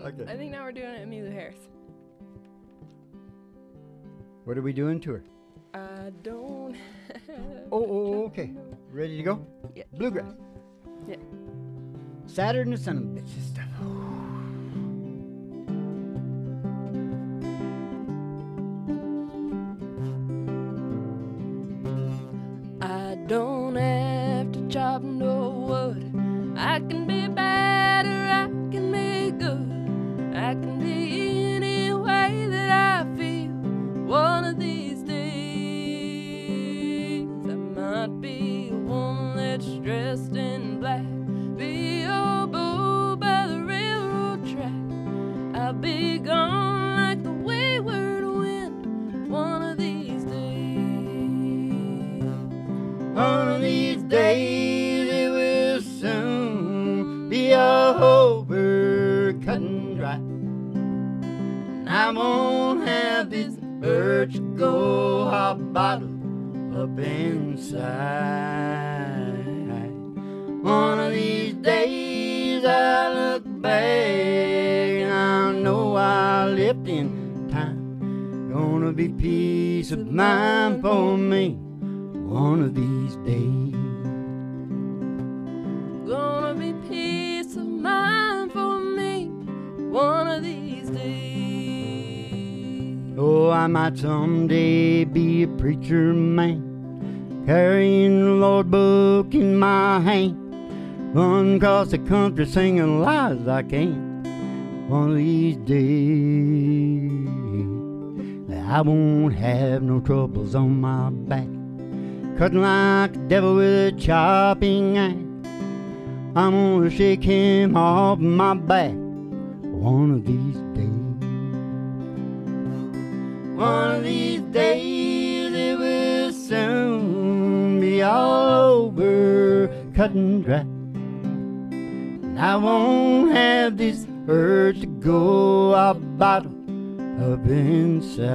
Okay. I think now we're doing it Emmylou Harris. What are we doing to her? I don't have Oh, okay. Ready to go? Yeah. Bluegrass. Yeah. Saturn and Son of Bitches stuff. I don't have to chop no wood. I can be bad or I can be good. I can be any way that I feel. One of these days I might be a woman that's dressed in black, be a bull by the railroad track. I'll be gone like the wayward wind. One of these days. One of these days it will soon be all over, cut and dry. And I won't have this urge to go hot bottle up inside. One of these days I look back and I know I lived in time. Gonna be peace of mind for me one of these days. Gonna be peace of mind for me one of these days. Oh, I might someday be a preacher man, carrying the Lord book in my hand, run across the country singing lies I can. One of these days I won't have no troubles on my back, cutting like a devil with a chopping axe. I'm gonna shake him off my back one of these days. One of these days it will soon be all over, cut and dry. And I won't have this urge to go out bottle up inside.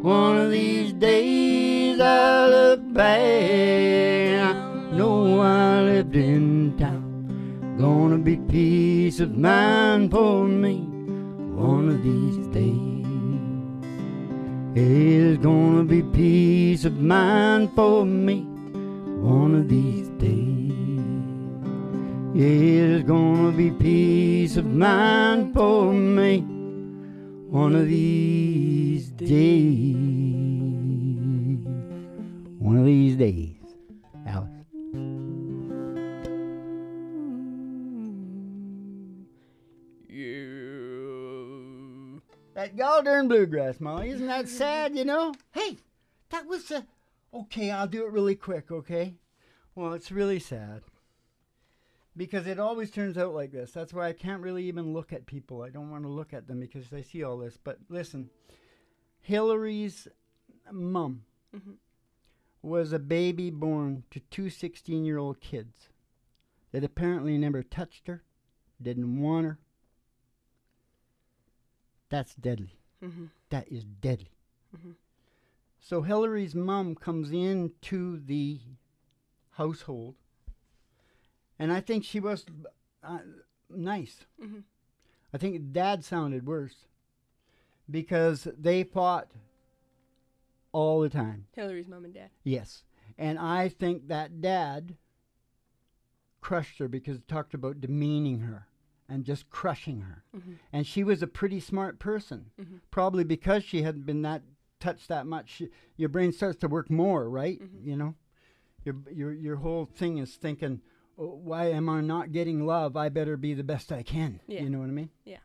One of these days I look back and I know I lived in town. Gonna be peace of mind for me one of these days. There's gonna be peace of mind for me one of these days. There's gonna be peace of mind for me one of these days. One of these days. Alice. That Galdern bluegrass, Molly. Isn't that sad, you know? Hey, that was a... Okay, I'll do it really quick, okay? Well, it's really sad. Because it always turns out like this. That's why I can't really even look at people. I don't want to look at them because I see all this. But listen, Hillary's mom was a baby born to two 16-year-old kids that apparently never touched her, didn't want her. That's deadly. That is deadly. So Hillary's mom comes into the household, and I think she was nice. I think Dad sounded worse because they fought all the time. Hillary's mom and dad. Yes. And I think that Dad crushed her because he talked about demeaning her and just crushing her. And she was a pretty smart person. Probably because she hadn't been touched that much. Your brain starts to work more, right? You know? Your whole thing is thinking, oh, why am I not getting love? I better be the best I can. Yeah. You know what I mean? Yeah.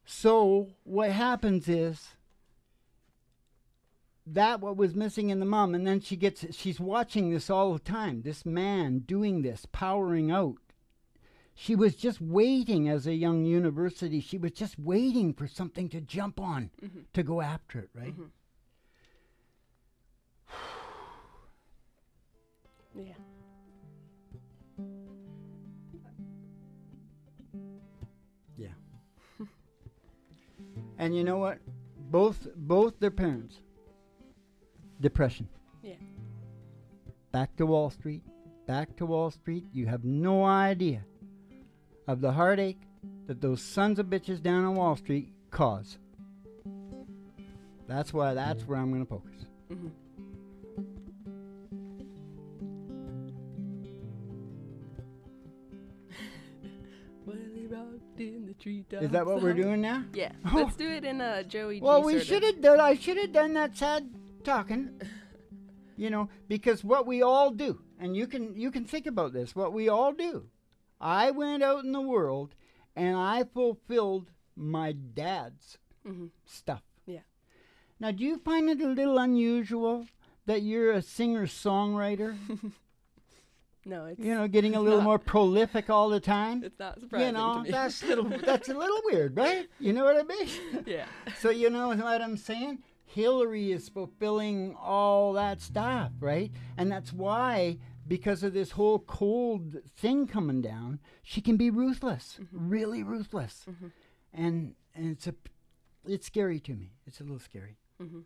So what happens is that what was missing in the mom, and then she's watching this all the time, this man doing this, powering out. She was just waiting as a young university. She was just waiting for something to jump on, to go after it, right? Yeah. Yeah. And you know what? Both their parents, depression. Yeah. Back to Wall Street, back to Wall Street, you have no idea of the heartache that those sons of bitches down on Wall Street cause. That's where I'm going to focus. Mm-hmm. Willie rocked in the treetops. Is that what we're doing now? Yeah. Oh. Let's do it in Joey G. Well, we sort should of. have done. I should have done that sad talking. You know, because what we all do, and you can think about this. What we all do. I went out in the world, and I fulfilled my dad's stuff. Yeah. Now, do you find it a little unusual that you're a singer-songwriter? No, it's Getting a little more prolific all the time. It's not surprising to me. that's a little weird, right? You know what I mean? Yeah. So you know what I'm saying? Hillary is fulfilling all that stuff, right? And that's why, because of this whole cold thing coming down, she can be ruthless, really ruthless. And it's scary to me. It's a little scary. Of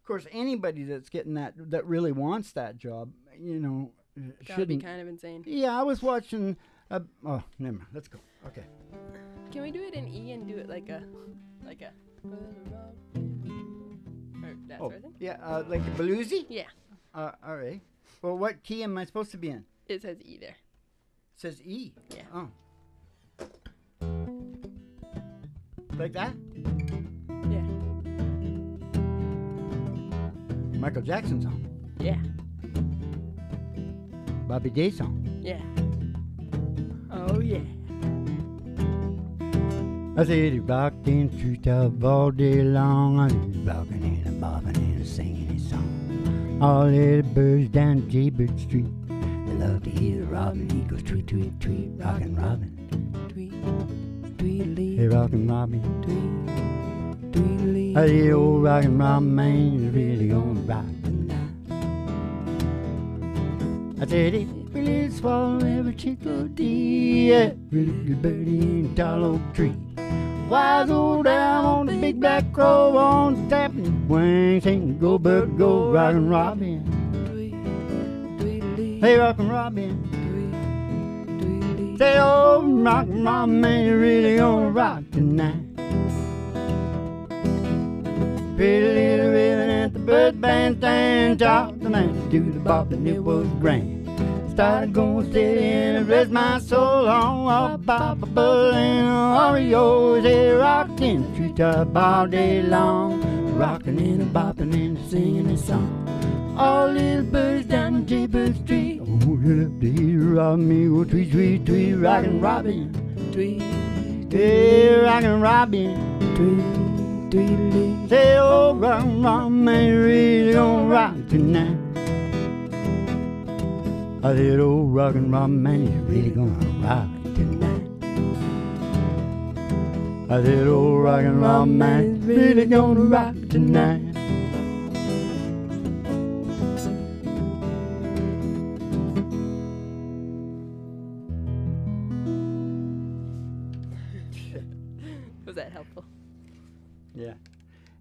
course, anybody that's getting that really wants that job, That would be kind of insane. Yeah, I was watching. Oh, never mind. Let's go. Okay. Can we do it in E and do it like a? Or that sort of thing? Yeah, like a bluesy? Yeah. All right. Well, what key am I supposed to be in? It says E there. It says E. Yeah. Oh. Like that? Yeah. Michael Jackson song. Yeah. Bobby Day song. Yeah. Oh yeah. I said he rocked in the treetop all day long. I was rocking and bobbing and singing his song. All the birds down Jaybird Street, they love to hear the robin. He goes tweet, tweet, tweet, rockin' robin. Tweet, tweedly. Hey, rockin' robin. Tweet, tweedly. Hey, the old rockin' robin man is really gonna rock tonight. I said he really swallow every chickadee, every little birdie in a tall oak tree. Wise old down on the big black crow on tapping his wings, singing go bird go, rockin' robin. Hey, rockin' robin. Say, oh, rockin' robin man, you really gonna rock tonight. Pretty little ribbon at the bird bandstand, talked the man to do the bop and it was grand. Started going steady and it rest my soul on a bop, a bull and a Oreo. They rocked in the treetop all day long, rocking and a bopping and a singing a song. All little birds down the Jaybird Street, oh, you love to hear rob me go tweet, tweet, tweet, rockin' robin. Tweet, Hey, rockin' robin. tweet, tweedly. Say, oh, rockin' robin, man, you really gonna rock tonight. I said, oh, rockin' robin, man, you really gonna rock tonight. I said, oh, rockin' robin, man, you really gonna rock tonight. Was that helpful? Yeah.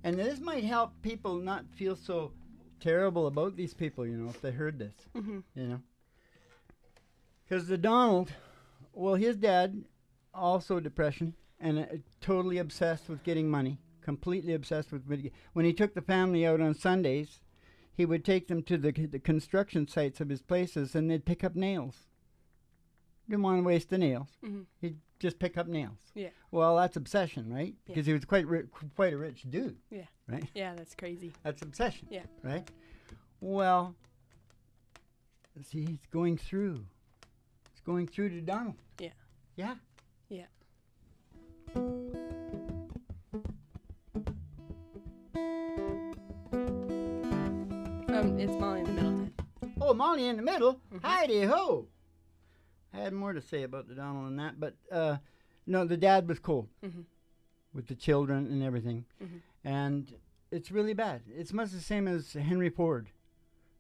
And this might help people not feel so terrible about these people, if they heard this, Because the Donald, well, his dad, also depression, and totally obsessed with getting money, completely obsessed with when he took the family out on Sundays, he would take them to the construction sites of his places, and they'd pick up nails. Didn't want to waste the nails. He'd just pick up nails. Yeah. Well, that's obsession, right? Because he was quite a rich dude. Yeah. Right? Yeah, that's crazy. That's obsession. Yeah. Right? Well, see, it's going through. It's going through to Donald. Yeah. Yeah. Yeah. It's Molly in the middle then. Oh, Molly in the middle? Heidi ho! I had more to say about the Donald than that, but no, the dad was cold with the children and everything. And it's really bad. It's much the same as Henry Ford.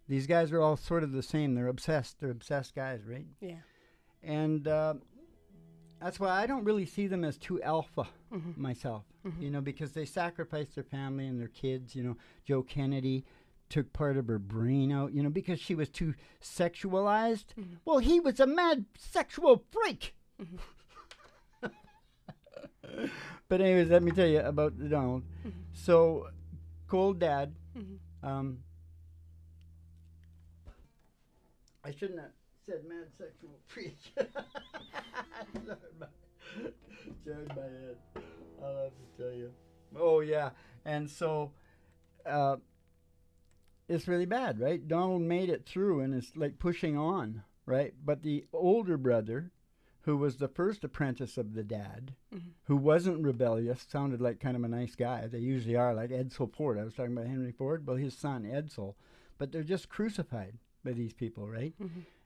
These guys are all sort of the same. They're obsessed. They're obsessed guys, right? Yeah. And that's why I don't really see them as too alpha myself, because they sacrifice their family and their kids. Joe Kennedy took part of her brain out, because she was too sexualized. Well, he was a mad sexual freak. But anyways, let me tell you about Donald. So, cold dad. I shouldn't have said mad sexual freak. Sorry, my head. I'll have to tell you. Oh, yeah. And so, it's really bad, right? Donald made it through and it's like pushing on, right? But the older brother, who was the first apprentice of the dad, who wasn't rebellious, sounded like kind of a nice guy. They usually are, like Edsel Ford. I was talking about Henry Ford. Well, his son, Edsel. But they're just crucified by these people, right?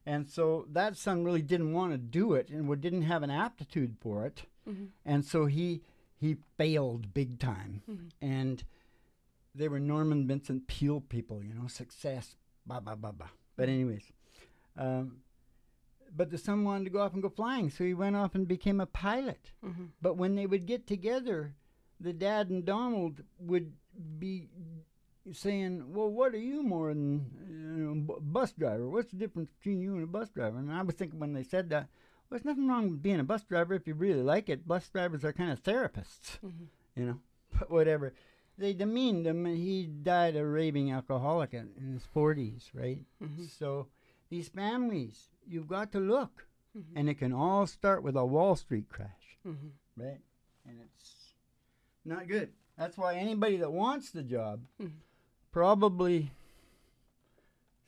And so that son really didn't want to do it and didn't have an aptitude for it. And so he failed big time. And they were Norman Vincent Peale people, success, blah, blah, blah, blah. But anyways, but the son wanted to go off and go flying, so he went off and became a pilot. But when they would get together, the dad and Donald would be saying, well, what are you more than bus driver? What's the difference between you and a bus driver? And I was thinking when they said that, well, there's nothing wrong with being a bus driver if you really like it. Bus drivers are kind of therapists, but whatever. They demeaned him, and he died a raving alcoholic in his 40s, right? So these families, you've got to look, and it can all start with a Wall Street crash, right? And it's not good. That's why anybody that wants the job probably,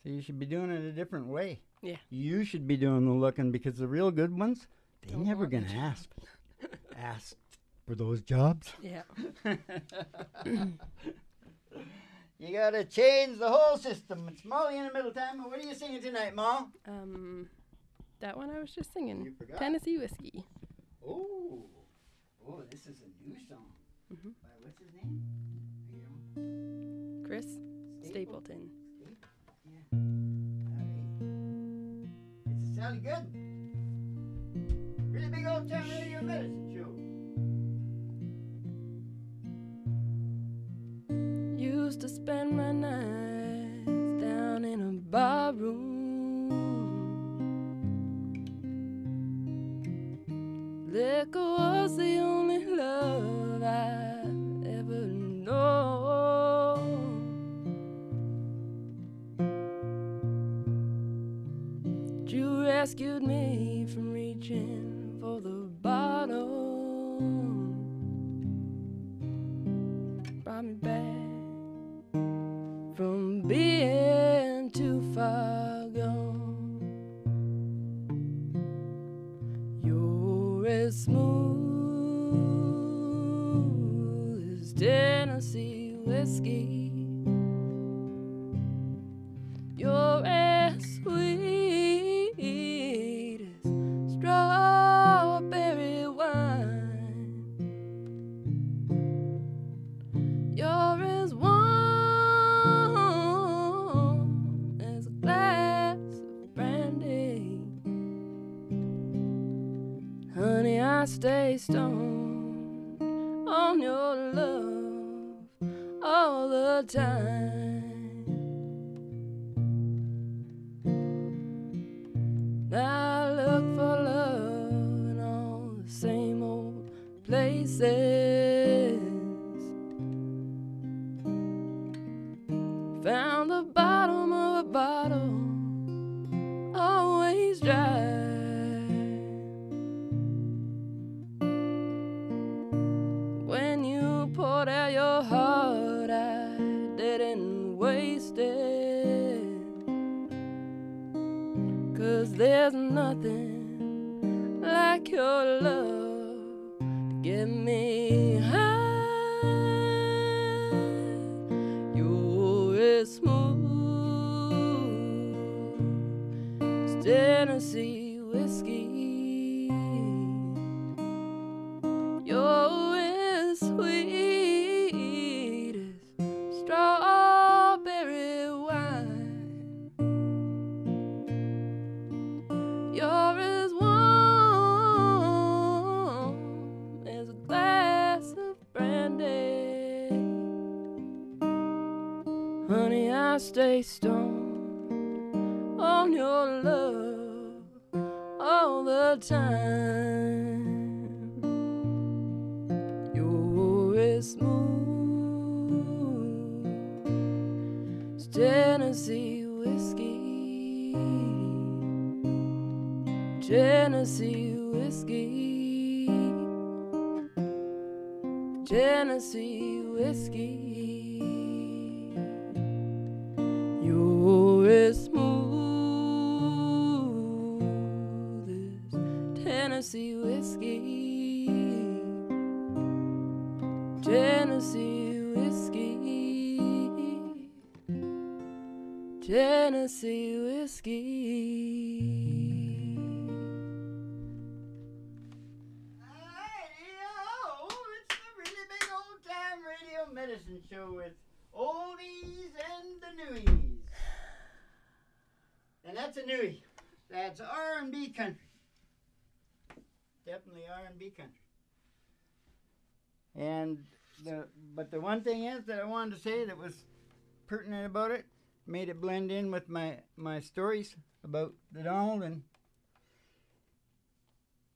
so you should be doing it a different way. Yeah. You should be doing the looking, because the real good ones, they're never going to ask for those jobs. Yeah. You got to change the whole system. It's Molly in the middle time. What are you singing tonight, Ma? That one I was just singing. You forgot? Tennessee Whiskey. Oh, this is a new song. By what's his name? Chris Stapleton. Yeah. All right. It's sounding good. Really big old time radio medicine show. Used to spend my nights down in a bar room. Liquor was the only love I ever known. You rescued me from reaching for the bottle, brought me back from being too far gone. You're as smooth as Tennessee whiskey. You're as sweet as strawberry wine. You're as warm as a glass of brandy. Honey, I stay stoned on your love all the time. I look for love in all the same old places. Found the bottom of a bottle always dry. When you poured out your heart, I didn't waste it. 'Cause there's nothing like your love to get me high. You're as smooth as Tennessee whiskey. You're as sweet as strawberry wine. You're as warm as a glass of I stay stoned on your love all the time. You're as smooth as Tennessee whiskey, Tennessee whiskey, Tennessee whiskey. You're as smooth as Tennessee whiskey, Tennessee whiskey, Tennessee whiskey. It's the really big old time radio medicine show with oldies and the newies. And that's a newie. That's R&B country. Definitely R&B country. And but the one thing is that I wanted to say that was pertinent about it, made it blend in with my stories about the Donald and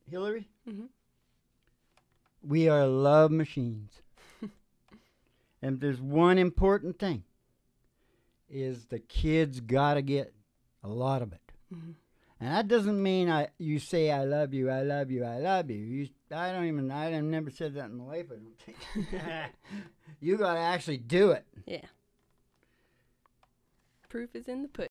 Hillary. Mm-hmm. We are love machines. And if there's one important thing, is the kids gotta get a lot of it. Mm-hmm. And that doesn't mean you say I love you, I love you, I love you. I never said that in my life, I don't think. You gotta actually do it. Yeah. Proof is in the pudding.